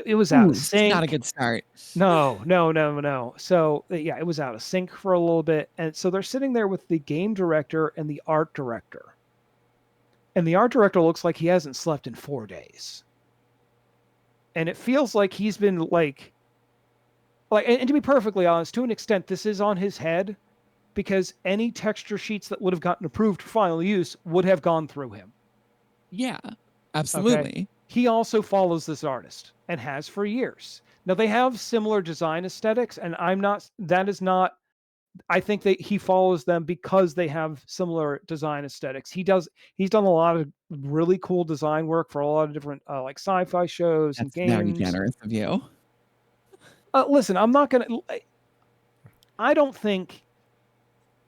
B: It was out
A: Ooh,
B: of
A: it's not a
B: sync.
A: good start.
B: No. So yeah, it was out of sync for a little bit, and so they're sitting there with the game director and the art director, and the art director looks like he hasn't slept in 4 days, and it feels like he's been like, and to be perfectly honest, to an extent, this is on his head, because any texture sheets that would have gotten approved for final use would have gone through him.
A: Yeah, absolutely.
B: Okay? He also follows this artist and has for years. Now they have similar design aesthetics, and I think that he follows them because they have similar design aesthetics. He's done a lot of really cool design work for a lot of different like sci-fi shows and
A: That's very
B: games.
A: generous of you.
B: Listen, I don't think,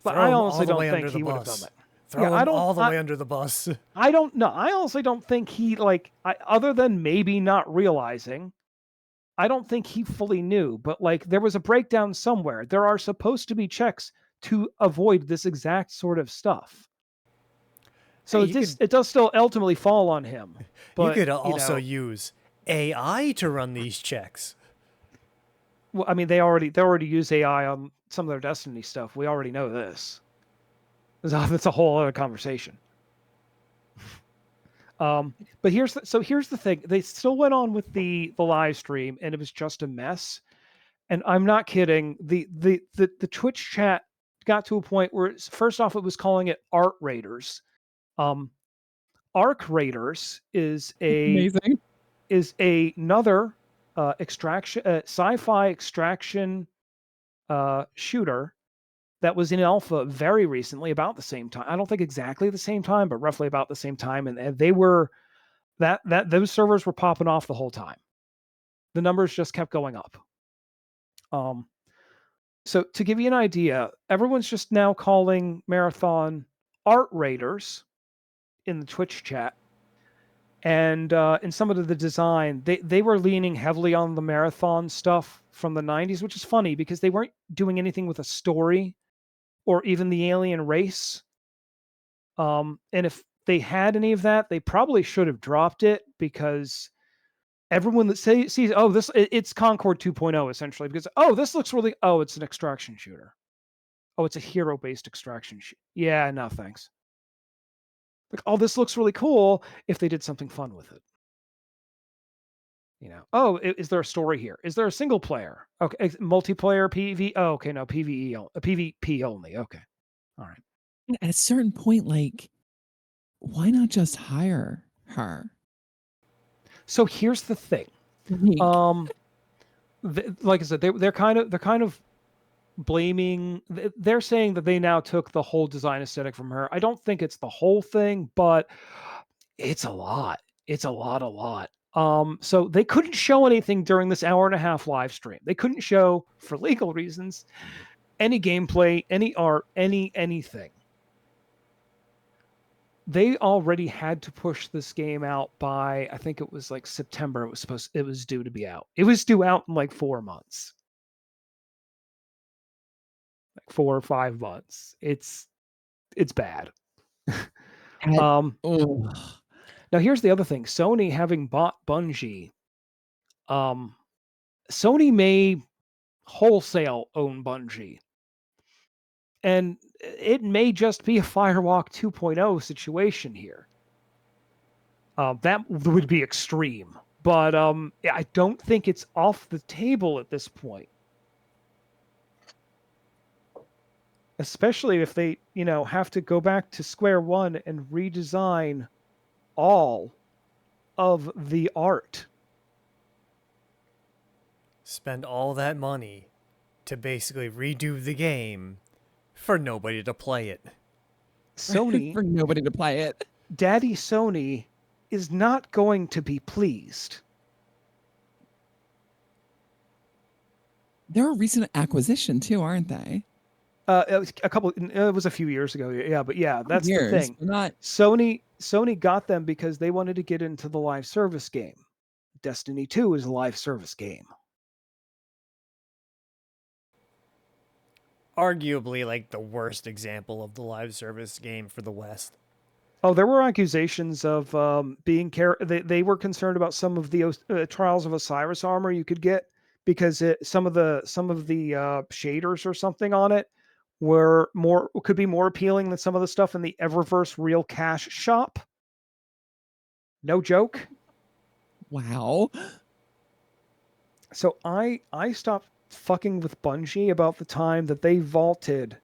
B: but I honestly don't think he would have done that.
C: Throw him all the way under the bus.
B: I don't know. I honestly don't think he other than maybe not realizing, I don't think he fully knew, but like there was a breakdown somewhere. There are supposed to be checks to avoid this exact sort of stuff. So it does still ultimately fall on him. But
C: you could also use AI to run these checks.
B: Well, I mean, they already use AI on some of their Destiny stuff. We already know this. That's a whole other conversation. But here's the thing. They still went on with the live stream, and it was just a mess. And I'm not kidding. The Twitch chat got to a point where first off, it was calling it Art Raiders. Arc Raiders is
A: Amazing.
B: another extraction sci-fi extraction shooter that was in alpha very recently, about the same time. I don't think exactly the same time, but roughly about the same time. And they were those servers were popping off the whole time. The numbers just kept going up. So to give you an idea, everyone's just now calling Marathon Art Raiders in the Twitch chat. And in some of the design, they were leaning heavily on the Marathon stuff from the 90s, which is funny because they weren't doing anything with a story or even the alien race. And if they had any of that, they probably should have dropped it, because everyone that sees, oh, it's Concord 2.0 essentially, because, oh, this looks really, oh, it's an extraction shooter. Oh, it's a hero-based extraction shooter. Yeah, no, thanks. Like, oh, this looks really cool if they did something fun with it. Oh, is there a story here? Is there a single player? Okay, multiplayer PV. Oh, okay, no, PVE, PvP only. Okay, all right.
A: At a certain point, like, why not just hire her?
B: So here's the thing. Like I said, they're kind of blaming. They're saying that they now took the whole design aesthetic from her. I don't think it's the whole thing, but it's a lot. It's a lot. So they couldn't show anything during this hour-and-a-half live stream. They couldn't show, for legal reasons, any gameplay, any art, anything. They already had to push this game out by, I think it was like September. It was due to be out. It was due out in like 4 months. Like 4 or 5 months. It's bad. Now here's the other thing. Sony, having bought Bungie, Sony may wholesale own Bungie. And it may just be a Firewalk 2.0 situation here. That would be extreme. But I don't think it's off the table at this point. Especially if they, have to go back to square one and redesign all of the art.
C: Spend all that money to basically redo the game for nobody to play it.
B: Sony,
A: for nobody to play it.
B: Daddy Sony is not going to be pleased.
A: They're a recent acquisition too, aren't they?
B: It was a few years ago. Yeah, but yeah, that's the thing. Sony got them because they wanted to get into the live service game. Destiny 2 is a live service game.
C: Arguably, like, the worst example of the live service game for the West.
B: Oh, there were accusations of being they were concerned about some of the Trials of Osiris armor you could get, because some of the shaders or something on it could be more appealing than some of the stuff in the Eververse Real Cash shop. No joke.
A: Wow.
B: So I stopped fucking with Bungie about the time that they vaulted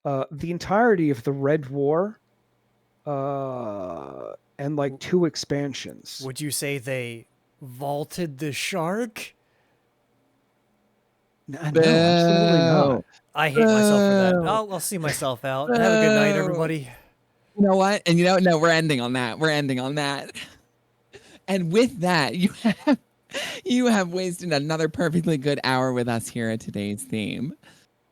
B: the entirety of the Red War and like 2 expansions.
C: Would you say they vaulted the shark?
B: No, absolutely not.
C: I hate myself for that. I'll see myself out. Have a good night, everybody.
A: You know what? And no, we're ending on that. And with that, you have wasted another perfectly good hour with us here at today's theme.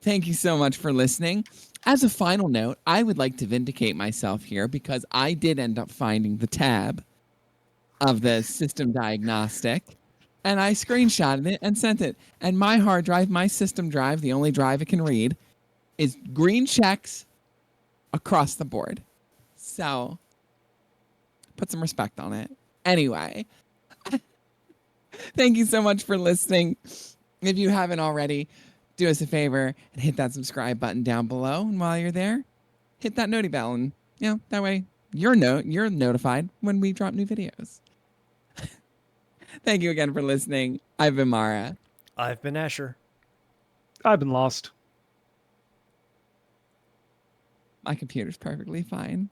A: Thank you so much for listening. As a final note, I would like to vindicate myself here, because I did end up finding the tab of the system diagnostic, and I screenshotted it and sent it. And my hard drive, my system drive, the only drive it can read, is green checks across the board. So put some respect on it. Anyway, thank you so much for listening. If you haven't already, do us a favor and hit that subscribe button down below. And while you're there, hit that noti bell. And, that way You're notified when we drop new videos. Thank you again for listening. I've been Mara.
C: I've been Asher.
B: I've been lost.
A: My computer's perfectly fine.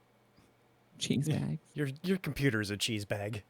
A: Cheese bags.
C: Your computer's a cheese bag.